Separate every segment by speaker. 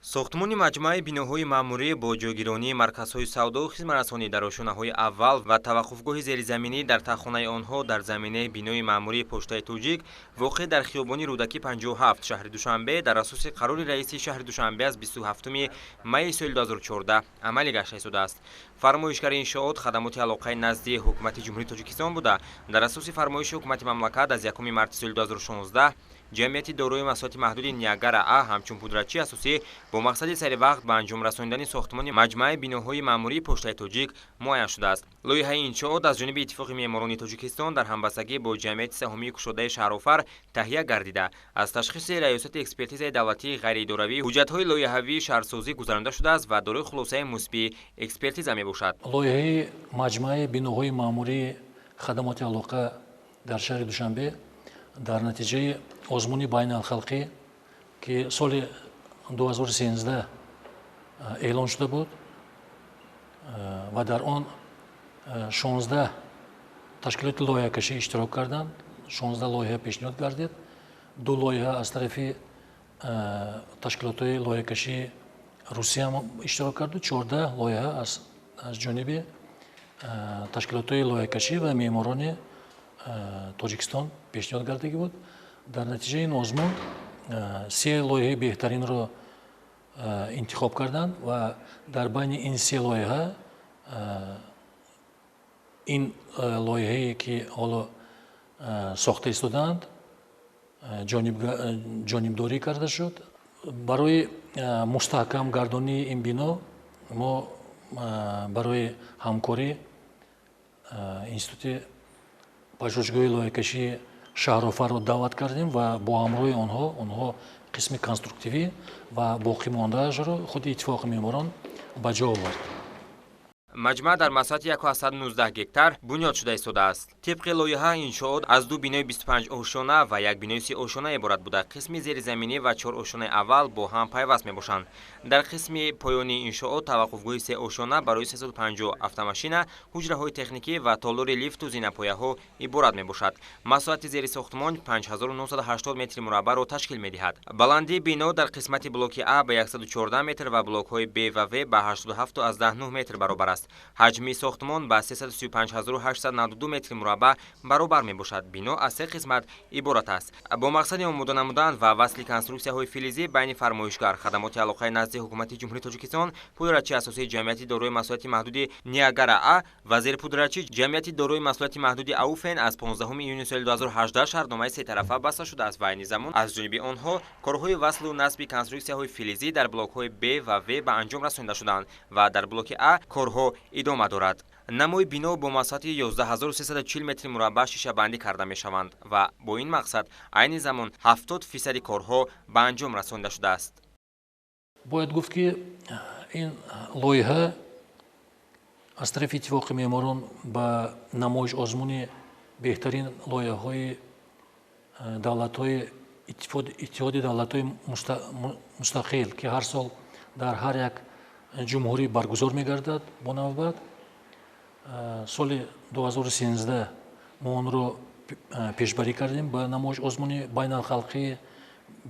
Speaker 1: ساختمان مجمع بیناهای معموری با جاگیرانی مرکزهای سودا و خدمترسانی در آشونه‌های اول و توقفگاه زیرزمینی در تخانه آنها در زمینه بینای معموری پشتای توجیک واقع در خیابان رودکی 57 شهر دوشنبه در اساس قرار رئیس شهر دوشنبه از 27 می سال 2014 عملی گشته شده است. فرمایشگر انشاءات خدمات علاقه نزدی حکومت جمهوری تاجیکستان بوده. در اساس فرمایش حکومت مملکت از 1 مارس سال 2016 جمعیت دارای مساحت محدود نیاگرا آ همچون پودرچی اساسی با مقصد سریع وقت به انجام رساندن ساختمان مجمع بیناهای معموری پشتای توجیک معین شده است. لایحه انشاءات از جانب اتفاق معماران تاجیکستان در همبستگی با جمعیت سهامی گشوده شهرآفر تهیه گردیده. از تشخیص ریاست اکسپرتیز دولتی غیر اداروی حجت‌های لایحه‌ای شهرسازی گذرانده شده است و دارای خلاصه مثبت اکسپرتیزا میباشد.
Speaker 2: لایحه مجمع بیناهای معموری خدمات علاقه در شهر دوشنبه در نتیجه آزمون بین الخلقی که سال 2013 اعلان شده بود و در آن 16 تشکیلات لایحه کشی اشتراک کردند. 16 لایحه پیشنهاد گردید. 2 لایحه از طرف تشکیلات لایحه کشی روسیه هم اشتراک کرد. 14 لایحه از جانب تشکیلات لایحه کشی و معماران تاجیکستان پیشنهاد گردیده بود. در نتیجه این آزمون 3 لایحه بهترین را انتخاب کردند و در بین این 3 لایحه این لایحه‌ای که حالا ساخته ایستادند جانبداری کرده شد. برای مستحکم گردانی این بنا ما برای همکاری انستیتوت پژوهشگاه لایحه‌کشی شهرآفر را دعوت کردیم و با همراه آنها قسم کنسترکتیوی و باقی مانده‌اش را خود اتفاق معماران به جا آورد.
Speaker 1: مجمع در مساحت 119 گکتار بنیاد شده ایستاده است. طبق لایحه انشاءات از 2 بینای 25 آشانه و 1 بینای 30 آشانه عبارت بوده. قسم زیرزمینی و 4 آشانه اول با هم پیوست میباشند. در قسم پایانی انشاءات توقفگاه 3 آشانه برای 350 автомашина، حجره‌های تکنیکی و تالار لیفت و زینه‌پایه‌ها عبارت میباشد. مساحت زیر ساختمان 5980 متر مربع را تشکیل میدهد. بلندی بنا در قسمت بلوک آ به 114 متر و بلوک‌های ب و و به 87.9 متر برابر است. حجم ساختمان به 335892 متر مربع برابر می باشد. بنا از 3 قسمت عبارت است. با مقصد آماده نمودن و وصل کنسترکسی‌های فلزی بین فرمایشگر خدمات علاقه نزد حکومت جمهوری تاجیکستان پودرچی اساسی جمعیت دارای مساحت محدود نیاگرا آ و زیر پودرچی جمعیت دارای مساحت محدود اوفن از 15 ایونیو سال 2018 شهرنامه 3 طرفه بسته شده است و این زمان از جانب آنها کارهای وصل و نصب کنسترکسی‌های فلزی در بلوک‌های ب و و به انجام رسانده شدند و در بلوک آ کارها ادامه دارد. نمای بنا با مساحت 11340 متر مربع شیشه بندی کرده می شوند و با این مقصد عین زمان 70% کارها به انجام رسانده شده است.
Speaker 2: باید گفت که این لایحه از طرف اتفاق معماران به نمایش آزمون بهترین لایحه‌های دولت‌های اتحاد دولت‌های مستقل که هر سال در هر یک جمهوری برگزار می‌گردد با نوبت. سال 2013 ما آن را پیشبری کردیم به نمایش آزمون بین الخلقی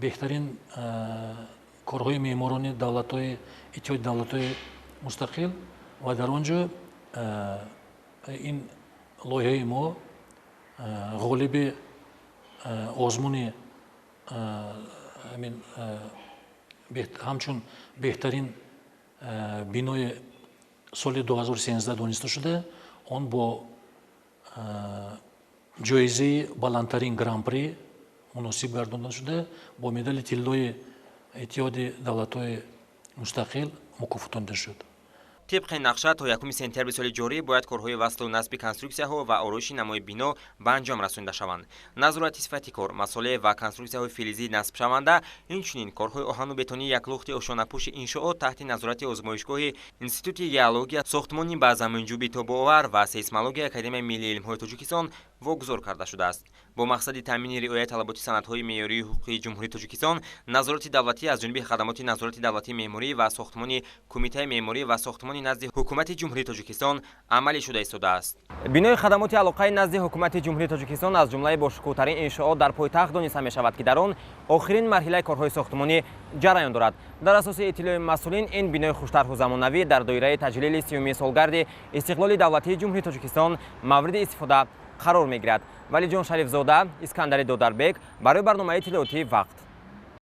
Speaker 2: بهترین کارهای معماران دولت‌های اتحاد دولت‌های مستقل و در آنجا این لایحه ما غالب آزمون همچون بهترین بینای سال 2013 دانسته شده. آن با جایزه بلندترین گران پری مناسب گردانده شده. با مدال طلای اتحاد دولت‌های مستقل مکافاتانده شد.
Speaker 1: طبق نقشه تا 1 سپتامبر سال جاری باید کارهای وصل و نصب کنسترکسی‌ها و آرایش نمای بنا به انجام رسانده شوند. نظارت صفتی کار، مسئله و کنسترکسی‌های فلزی نصب شونده، اینچنین کارهای آهن و بتونی یک لخت آشانه‌پوش انشاءات تحت نظارت آزمایشگاه انستیتوت ژئولوژی ساختمانی با زمینجویی تاب‌آور و سیسمولوژی اکادمی ملی علم‌های تاجیکستان واگذار کرده شده است. با مقصد تامین رعایت طلبات سندهای معیاری حقوقی جمهوری تاجیکستان، نظارت دولتی از جانب خدمات نظارت دولتی معماری و ساختمانی کمیته معماری و ساختمان سخنرانی نزد حکومت جمهوری تاجیکستان عملی شده ایستاده است. بنای خدمات علاقه نزد حکومت جمهوری تاجیکستان از جمله باشکوه‌ترین انشاءات در پایتخت دانسته می‌شود که در آن آخرین مرحله کارهای ساختمانی جریان دارد. در اساس اطلاع مسئولین این بنای خوش‌طرح و زمانوی در دایره تجلیل 30 سالگرد استقلال دولتی جمهوری تاجیکستان مورد استفاده قرار می‌گیرد. ولی جان شریف زاده، اسکندر دودربک برای برنامه اطلاعاتی وقت.